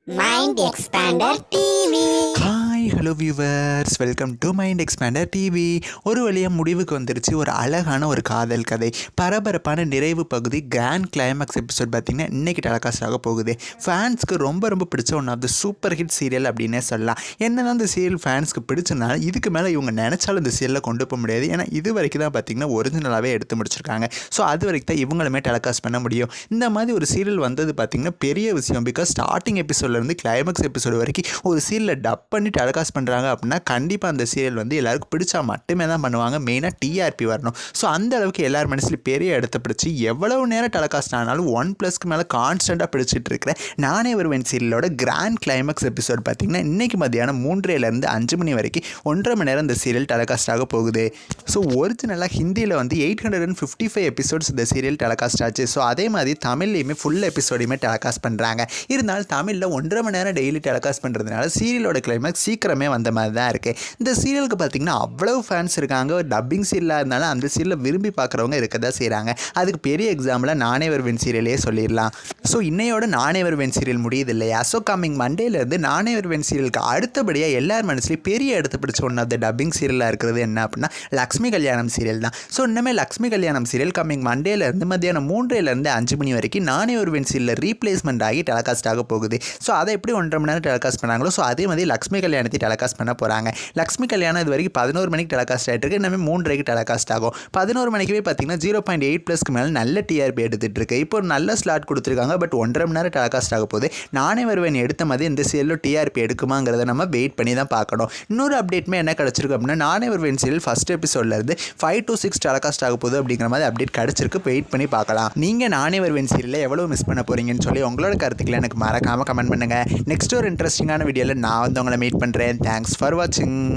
Mind Expander TV. Hi hello viewers, welcome to mind expander TV. ஒரு வழியாக முடிவுக்கு வந்துருச்சு ஒரு அழகான ஒரு காதல் கதை. பரபரப்பான நிறைவு பகுதி கிராண்ட் கிளைமேக்ஸ் எபிசோட் பார்த்திங்கன்னா இன்றைக்கி டெலிகாஸ்ட் ஆக போகுது. ஃபேன்ஸ்க்கு ரொம்ப ரொம்ப பிடிச்ச one of the super hit serial அப்படின்னே சொல்லலாம். என்ன தான் இந்த சீரியல் ஃபேன்ஸ்க்கு பிடிச்சனால இதுக்கு மேலே இவங்க நினச்சாலும் இந்த சீரியலில் கொண்டு போக முடியாது. ஏன்னா இது வரைக்கும் தான் பார்த்திங்கன்னா ஒரிஜினலாகவே எடுத்து முடிச்சிருக்காங்க. ஸோ அது வரைக்கும் தான் இவங்களுமே டெலிகாஸ்ட் பண்ண முடியும். இந்த மாதிரி ஒரு சீரியல் வந்தது பார்த்திங்கன்னா பெரிய விஷயம். பிகாஸ் ஸ்டார்டிங் எபிசோட்லேருந்து கிளைமேக்ஸ் எபிசோடு வரைக்கும் ஒரு சீரியலை டப் பண்ணி டெலிகாஸ்ட் பண்ணுறாங்க அப்படின்னா கண்டிப்பாக அந்த சீரியல் வந்து எல்லாருக்கும் பிடிச்சா மட்டுமே தான் பண்ணுவாங்க. மெயினாக டிஆர்பி வரணும். ஸோ அந்த அளவுக்கு எல்லார் மனசுலையும் பெரிய இடத்த பிடிச்சி எவ்வளவு நேரம் டெலிகாஸ்ட் ஆனாலும் 1+க்கு மேலே கான்ஸ்டண்ட்டாக பிடிச்சிட்டு இருக்கிறேன் நானே வருவேன் சீரியலோட கிராண்ட் கிளைமேக்ஸ் எபிசோட் பார்த்திங்கன்னா இன்றைக்கி மதியானம் 3:30 5 மணி வரைக்கும் 1.5 மணி நேரம் இந்த சீரியல் டெலிகாஸ்ட் ஆக போகுது. ஸோ ஒரிஜினலாக ஹிந்தியில் வந்து 855 எபிசோட்ஸ் இந்த சீரியல் டெலிகாஸ்ட் ஆச்சு. ஸோ அதே மாதிரி தமிழ்லையுமே ஃபுல் எபிசோடையுமே டெலிகாஸ்ட் பண்ணுறாங்க. இருந்தாலும் தமிழில் 1.5 மணி நேரம் டெய்லி டெலிகாஸ்ட் பண்ணுறதுனால சீரியலோட கிளைமேக்ஸ் சீக்கிரமே வந்த மாதிரி தான் இருக்குது. இந்த சீரியலுக்கு பார்த்திங்கன்னா அவ்வளவு ஃபேன்ஸ் இருக்காங்க. ஒரு டப்பிங் சீரியலாக இருந்தாலும் அந்த சீரியலை விரும்பி பார்க்குறவங்க இருக்க தான் செய்கிறாங்க. அதுக்கு பெரிய எக்ஸாம்பிளாக நானே வருவேன் சீரியலே சொல்லிடலாம். ஸோ இன்னையோட நானே வருவேன் சீரியல் முடியுது இல்லையா? ஸோ கம்மிங் மண்டேலேருந்து நானே வருவேன் சீரியலுக்கு அடுத்தபடியாக எல்லார் மனசுலையும் பெரிய இடத்த பிடிச்ச ஒன் ஆஃப் த டப்பிங் சீரியலாக இருக்கிறது என்ன அப்படின்னா லக்ஷ்மி கல்யாணம் சீரியல் தான். ஸோ இன்னமே லக்ஷ்மி கல்யாணம் சீரியல் கம்மிங் மண்டேலேருந்து மத்தியானம் 3:30 5 மணி வரைக்கும் நானே வருவேன் சீரியலில் ரீப்ளேஸ்மெண்ட் ஆகி டெலிகாஸ்ட் ஆக போகுது. ஸோ அதை எப்படி 1.5 மணி நேரம் டெலிகாஸ்ட் பண்ணாங்களோ ஸோ அதே மாதிரி லக்ஷ்மி கல்யாணத்தை டெலிகாஸ்ட் பண்ண போகிறாங்க. லக்ஷ்மி கல்யாணம் இது வரைக்கும் 11 மணிக்கு டெலிகாஸ்ட் ஆகிட்டு இருக்கு. இன்னமே 3:30 டெலிகாஸ்ட் ஆகும். 11 மணிக்கவே பார்த்தீங்கன்னா 0.8+ மேலே நல்ல டிஆர்பி எடுத்துகிட்டு இருக்கு. இப்போ ஒரு நல்ல ஸ்லாட் கொடுத்துருக்காங்க. பட் 1.5 மணி நேரம் டெலிகாஸ்ட் ஆக போது நானே வருவேன் எடுத்த மாதிரி இந்த சீரியலில் டிஆர்பி எடுக்குமாங்கிறத நம்ம வெயிட் பண்ணி தான் பார்க்கணும். இன்னொரு அப்டேட்மே என்ன கிடச்சிருக்கு அப்படின்னா நானே வருவேன் சீரியல் ஃபஸ்ட் எபிசோட்லேருந்து 5 to 6 டெலிகாஸ்ட் ஆக போகுது அப்படிங்கிற மாதிரி அப்டேட் கிடச்சிருக்கு. வெயிட் பண்ணி பார்க்கலாம். நீங்கள் நானே வருவேன் சீரியலில் எவ்வளோ மிஸ் பண்ண போகிறீங்கன்னு சொல்லி உங்களோட கருத்துக்களை எனக்கு மறக்காமல் கமெண்ட் பண்ணுங்கள். நெக்ஸ்ட் ஒரு இன்ட்ரெஸ்டிங்கான வீடியோவில் நான் வந்து உங்களை மீட் பண்ணுறேன். தேங்க்ஸ் ஃபார் வாட்சிங்.